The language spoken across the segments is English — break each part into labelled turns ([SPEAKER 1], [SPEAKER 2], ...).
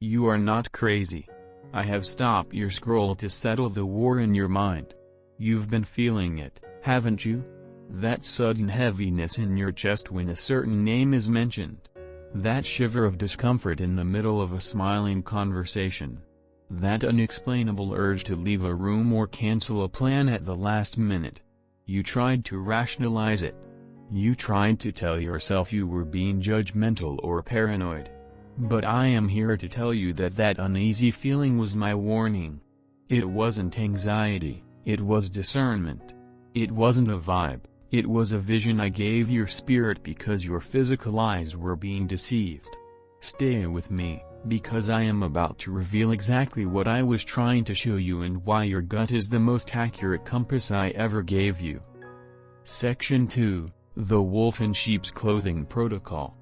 [SPEAKER 1] You are not crazy. I have stopped your scroll to settle the war in your mind. You've been feeling it, haven't you? That sudden heaviness in your chest when a certain name is mentioned. That shiver of discomfort in the middle of a smiling conversation. That unexplainable urge to leave a room or cancel a plan at the last minute. You tried to rationalize it. You tried to tell yourself you were being judgmental or paranoid. But I am here to tell you that that uneasy feeling was my warning. It wasn't anxiety, it was discernment. It wasn't a vibe, it was a vision I gave your spirit because your physical eyes were being deceived. Stay with me, because I am about to reveal exactly what I was trying to show you and why your gut is the most accurate compass I ever gave you. Section 2, The Wolf in Sheep's Clothing Protocol.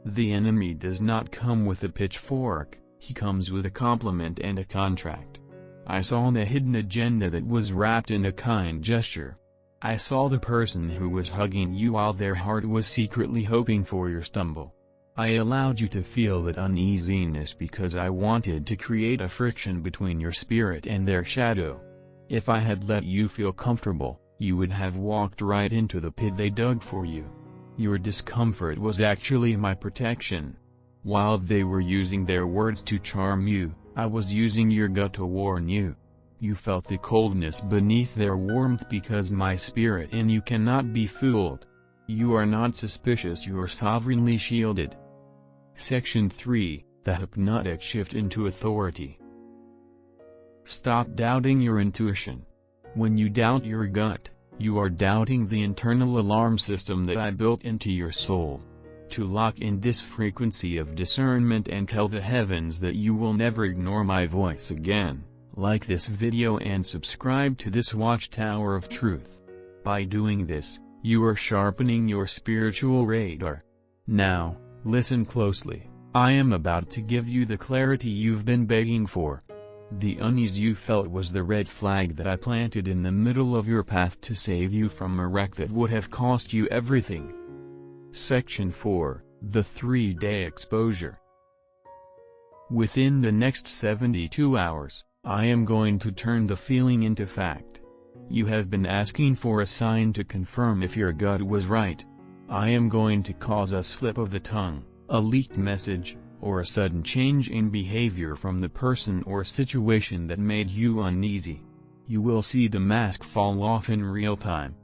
[SPEAKER 1] The enemy does not come with a pitchfork, he comes with a compliment and a contract. I saw the hidden agenda that was wrapped in a kind gesture. I saw the person who was hugging you while their heart was secretly hoping for your stumble. I allowed you to feel that uneasiness because I wanted to create a friction between your spirit and their shadow. If I had let you feel comfortable, you would have walked right into the pit they dug for you. Your discomfort was actually my protection. While they were using their words to charm you, I was using your gut to warn you. You felt the coldness beneath their warmth because my spirit in you cannot be fooled. You are not suspicious, you are sovereignly shielded. Section 3, The Hypnotic Shift into Authority. Stop doubting your intuition. When you doubt your gut, you are doubting the internal alarm system that I built into your soul. To lock in this frequency of discernment and tell the heavens that you will never ignore my voice again, like this video and subscribe to this watchtower of truth. By doing this, you are sharpening your spiritual radar. Now, listen closely. I am about to give you the clarity you've been begging for. The unease you felt was the red flag that I planted in the middle of your path to save you from a wreck that would have cost you everything. Section 4, The 3-Day Exposure. Within the next 72 hours, I am going to turn the feeling into fact. You have been asking for a sign to confirm if your gut was right. I am going to cause a slip of the tongue, a leaked message, or a sudden change in behavior from the person or situation that made you uneasy. You will see the mask fall off in real time.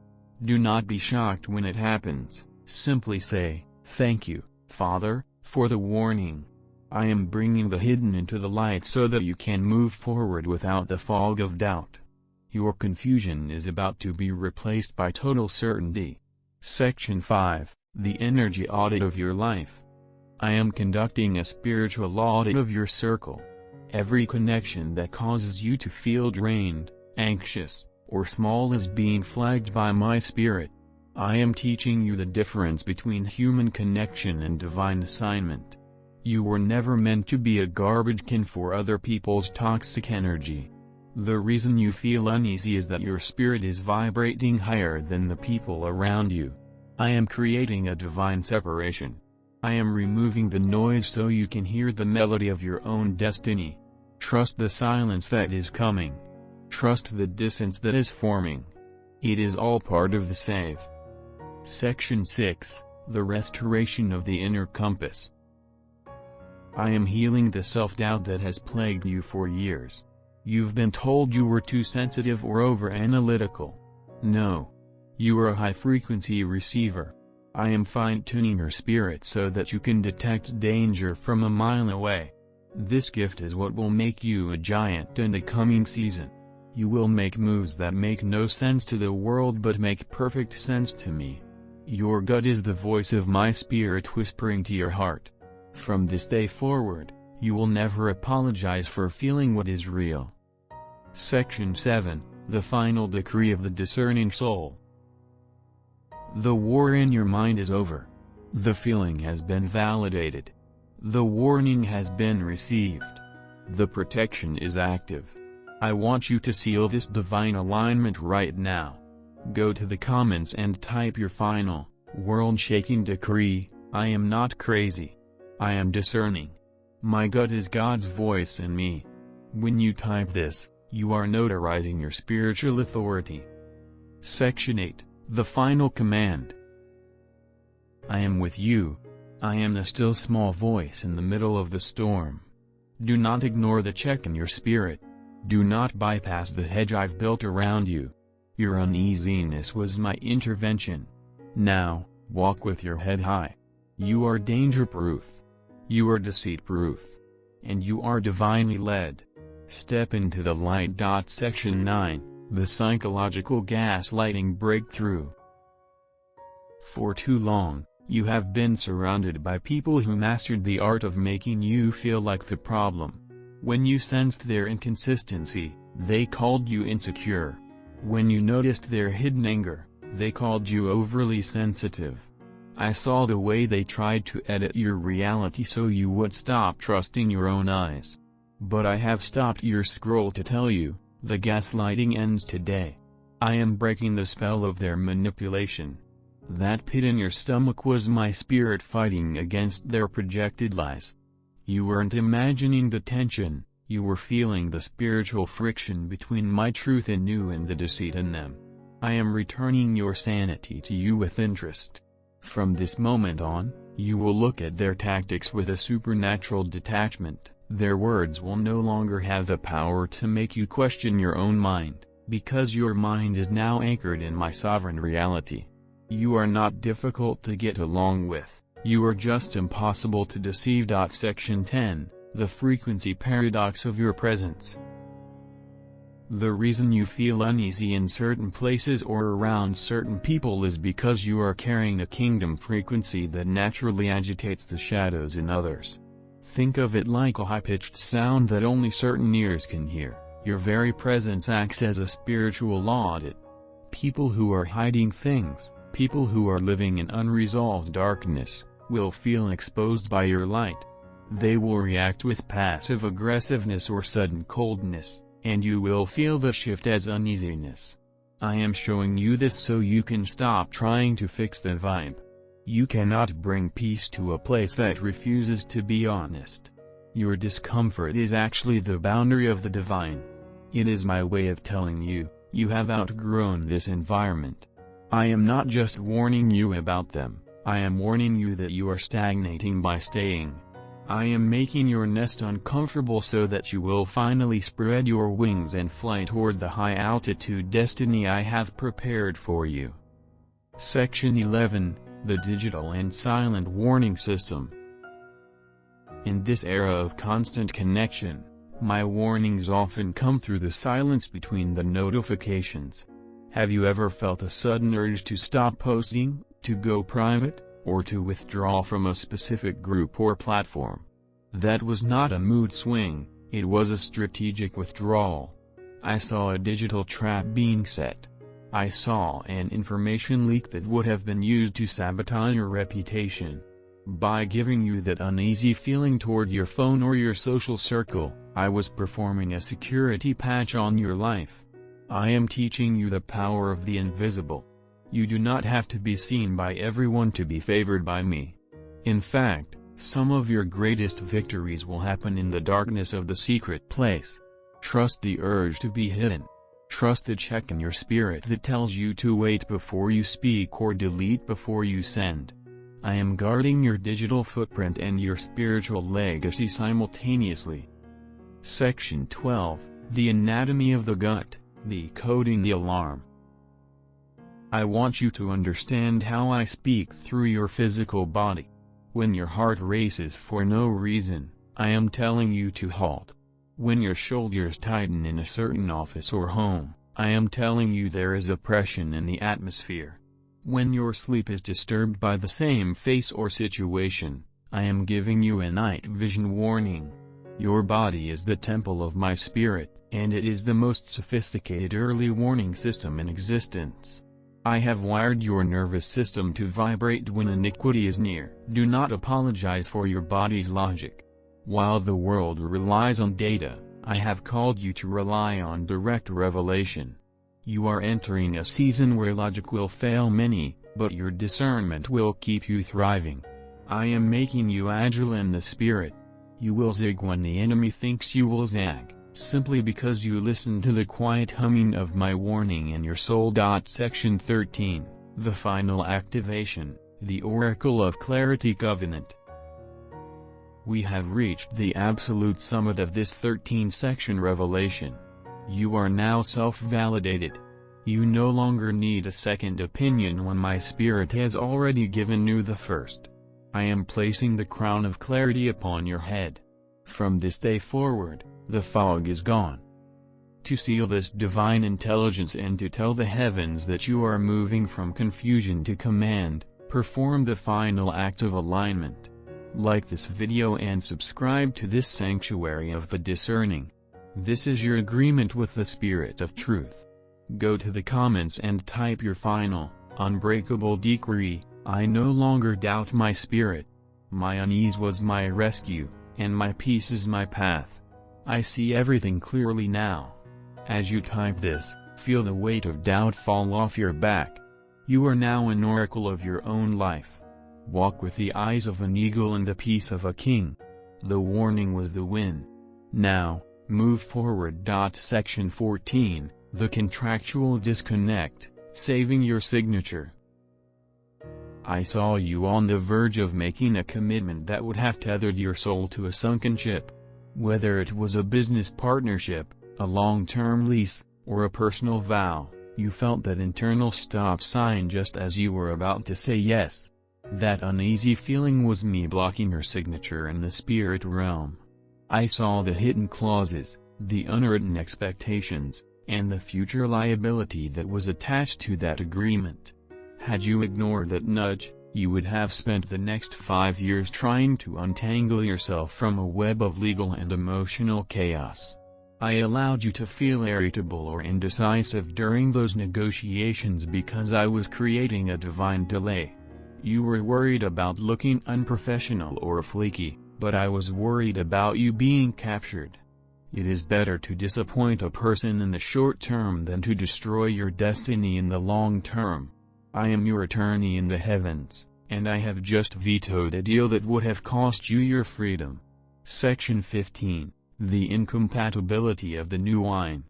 [SPEAKER 1] Do not be shocked when it happens, simply say, "Thank you, Father, for the warning. I am bringing the hidden into the light so that you can move forward without the fog of doubt." Your confusion is about to be replaced by total certainty. Section 5, The Energy Audit of Your Life. I am conducting a spiritual audit of your circle. Every connection that causes you to feel drained, anxious, or small is being flagged by my spirit. I am teaching you the difference between human connection and divine assignment. You were never meant to be a garbage can for other people's toxic energy. The reason you feel uneasy is that your spirit is vibrating higher than the people around you. I am creating a divine separation. I am removing the noise so you can hear the melody of your own destiny. Trust the silence that is coming. Trust the distance that is forming. It is all part of the save. Section 6, The Restoration of the Inner Compass. I am healing the self-doubt that has plagued you for years. You've been told you were too sensitive or over-analytical. No. You are a high-frequency receiver. I am fine-tuning your spirit so that you can detect danger from a mile away. This gift is what will make you a giant in the coming season. You will make moves that make no sense to the world but make perfect sense to me. Your gut is the voice of my spirit whispering to your heart. From this day forward, you will never apologize for feeling what is real. Section 7, The Final Decree of the Discerning Soul. The war in your mind is over. The feeling has been validated. The warning has been received. The protection is active. I want you to seal this divine alignment right now. Go to the comments and type your final, world-shaking decree. I am not crazy. I am discerning. My gut is God's voice in me. When you type this, you are notarizing your spiritual authority. Section 8, the final command. I am with you. I am the still small voice in the middle of the storm. Do not ignore the check in your spirit. Do not bypass the hedge I've built around you. Your uneasiness was my intervention. Now, walk with your head high. You are danger-proof. You are deceit-proof. And you are divinely led. Step into the light. Section 9, the psychological gaslighting breakthrough. For too long, you have been surrounded by people who mastered the art of making you feel like the problem. When you sensed their inconsistency, they called you insecure. When you noticed their hidden anger, they called you overly sensitive. I saw the way they tried to edit your reality so you would stop trusting your own eyes. But I have stopped your scroll to tell you, the gaslighting ends today. I am breaking the spell of their manipulation. That pit in your stomach was my spirit fighting against their projected lies. You weren't imagining the tension, you were feeling the spiritual friction between my truth in you and the deceit in them. I am returning your sanity to you with interest. From this moment on, you will look at their tactics with a supernatural detachment. Their words will no longer have the power to make you question your own mind, because your mind is now anchored in my sovereign reality. You are not difficult to get along with, you are just impossible to deceive. Section 10, the frequency paradox of your presence. The reason you feel uneasy in certain places or around certain people is because you are carrying a kingdom frequency that naturally agitates the shadows in others. Think of it like a high-pitched sound that only certain ears can hear. Your very presence acts as a spiritual audit. People who are hiding things, people who are living in unresolved darkness, will feel exposed by your light. They will react with passive aggressiveness or sudden coldness, and you will feel the shift as uneasiness. I am showing you this so you can stop trying to fix the vibe. You cannot bring peace to a place that refuses to be honest. Your discomfort is actually the boundary of the divine. It is my way of telling you, you have outgrown this environment. I am not just warning you about them, I am warning you that you are stagnating by staying. I am making your nest uncomfortable so that you will finally spread your wings and fly toward the high-altitude destiny I have prepared for you. Section 11, the digital and silent warning system. In this era of constant connection, my warnings often come through the silence between the notifications. Have you ever felt a sudden urge to stop posting, to go private, or to withdraw from a specific group or platform? That was not a mood swing, it was a strategic withdrawal. I saw a digital trap being set. I saw an information leak that would have been used to sabotage your reputation. By giving you that uneasy feeling toward your phone or your social circle, I was performing a security patch on your life. I am teaching you the power of the invisible. You do not have to be seen by everyone to be favored by me. In fact, some of your greatest victories will happen in the darkness of the secret place. Trust the urge to be hidden. Trust the check in your spirit that tells you to wait before you speak or delete before you send. I am guarding your digital footprint and your spiritual legacy simultaneously. Section 12, the anatomy of the gut, decoding the alarm. I want you to understand how I speak through your physical body. When your heart races for no reason, I am telling you to halt. When your shoulders tighten in a certain office or home, I am telling you there is oppression in the atmosphere. When your sleep is disturbed by the same face or situation, I am giving you a night vision warning. Your body is the temple of my spirit, and it is the most sophisticated early warning system in existence. I have wired your nervous system to vibrate when iniquity is near. Do not apologize for your body's logic. While the world relies on data, I have called you to rely on direct revelation. You are entering a season where logic will fail many, but your discernment will keep you thriving. I am making you agile in the spirit. You will zig when the enemy thinks you will zag, simply because you listen to the quiet humming of my warning in your soul. Section 13, the final activation, the Oracle of Clarity Covenant. We have reached the absolute summit of this 13-section revelation. You are now self-validated. You no longer need a second opinion when my spirit has already given you the first. I am placing the crown of clarity upon your head. From this day forward, the fog is gone. To seal this divine intelligence and to tell the heavens that you are moving from confusion to command, perform the final act of alignment. Like this video and subscribe to this sanctuary of the discerning. This is your agreement with the Spirit of Truth. Go to the comments and type your final, unbreakable decree. I no longer doubt my spirit. My unease was my rescue, and my peace is my path. I see everything clearly now. As you type this, feel the weight of doubt fall off your back. You are now an oracle of your own life. Walk with the eyes of an eagle and the peace of a king. The warning was the win. Now, move forward. Section 14, the contractual disconnect, saving your signature. I saw you on the verge of making a commitment that would have tethered your soul to a sunken ship. Whether it was a business partnership, a long-term lease, or a personal vow, you felt that internal stop sign just as you were about to say yes. That uneasy feeling was me blocking your signature in the spirit realm. I saw the hidden clauses, the unwritten expectations, and the future liability that was attached to that agreement. Had you ignored that nudge, you would have spent the next 5 years trying to untangle yourself from a web of legal and emotional chaos. I allowed you to feel irritable or indecisive during those negotiations because I was creating a divine delay. You were worried about looking unprofessional or flaky, but I was worried about you being captured. It is better to disappoint a person in the short term than to destroy your destiny in the long term. I am your attorney in the heavens, and I have just vetoed a deal that would have cost you your freedom. Section 15, the incompatibility of the new wine.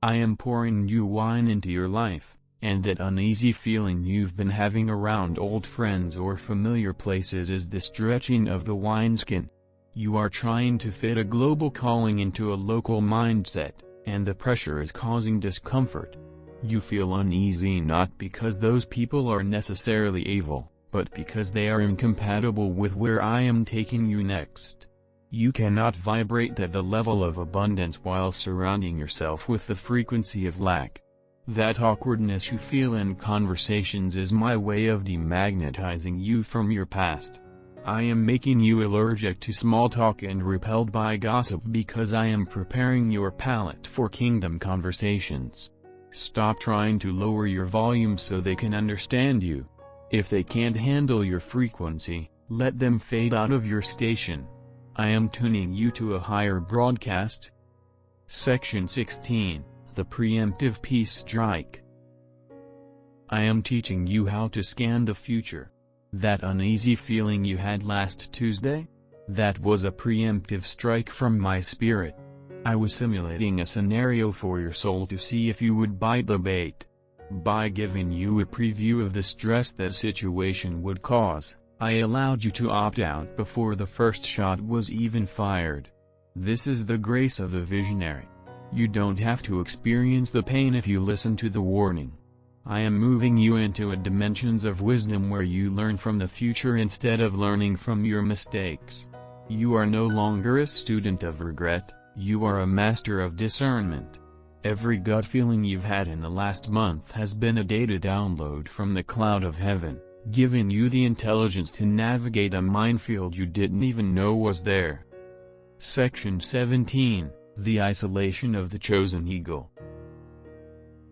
[SPEAKER 1] I am pouring new wine into your life, and that uneasy feeling you've been having around old friends or familiar places is the stretching of the wineskin. You are trying to fit a global calling into a local mindset, and the pressure is causing discomfort. You feel uneasy not because those people are necessarily evil, but because they are incompatible with where I am taking you next. You cannot vibrate at the level of abundance while surrounding yourself with the frequency of lack. That awkwardness you feel in conversations is my way of demagnetizing you from your past. I am making you allergic to small talk and repelled by gossip because I am preparing your palate for kingdom conversations. Stop trying to lower your volume so they can understand you. If they can't handle your frequency, let them fade out of your station. I am tuning you to a higher broadcast. Section 16, the preemptive peace strike. I am teaching you how to scan the future. That uneasy feeling you had last Tuesday? That was a preemptive strike from my spirit. I was simulating a scenario for your soul to see if you would bite the bait. By giving you a preview of the stress that situation would cause, I allowed you to opt out before the first shot was even fired. This is the grace of the visionary. You don't have to experience the pain if you listen to the warning. I am moving you into a dimensions of wisdom where you learn from the future instead of learning from your mistakes. You are no longer a student of regret. You are a master of discernment. Every gut feeling you've had in the last month has been a data download from the cloud of heaven, giving you the intelligence to navigate a minefield you didn't even know was there. Section 17, the isolation of the chosen eagle.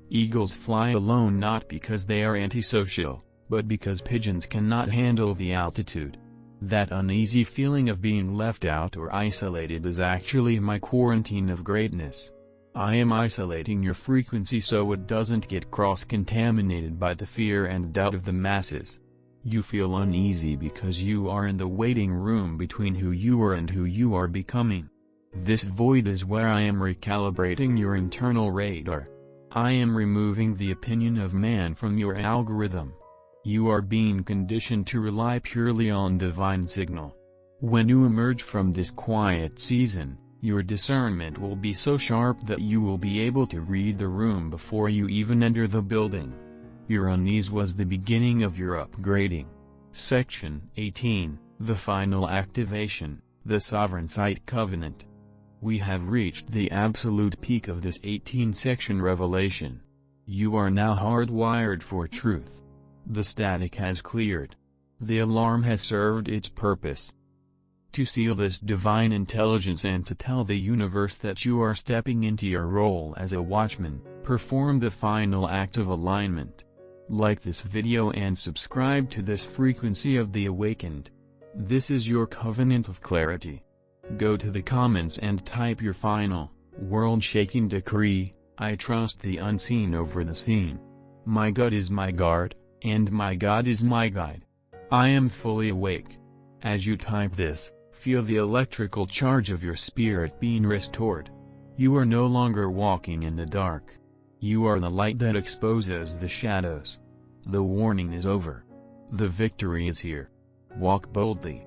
[SPEAKER 1] Eagles fly alone not because they are antisocial, but because pigeons cannot handle the altitude. That uneasy feeling of being left out or isolated is actually my quarantine of greatness. I am isolating your frequency so it doesn't get cross-contaminated by the fear and doubt of the masses. You feel uneasy because you are in the waiting room between who you were and who you are becoming. This void is where I am recalibrating your internal radar. I am removing the opinion of man from your algorithm. You are being conditioned to rely purely on divine signal. When you emerge from this quiet season, your discernment will be so sharp that you will be able to read the room before you even enter the building. Your unease was the beginning of your upgrading. Section 18, the final activation, the Sovereign Sight Covenant. We have reached the absolute peak of this 18-section revelation. You are now hardwired for truth. The static has cleared. The alarm has served its purpose. To seal this divine intelligence and to tell the universe that you are stepping into your role as a watchman, perform the final act of alignment. Like this video and subscribe to this frequency of the awakened. This is your covenant of clarity. Go to the comments and type your final, world-shaking decree. I trust the unseen over the seen. My gut is my guard, and my God is my guide. I am fully awake. As you type this, feel the electrical charge of your spirit being restored. You are no longer walking in the dark. You are the light that exposes the shadows. The warning is over. The victory is here. Walk boldly.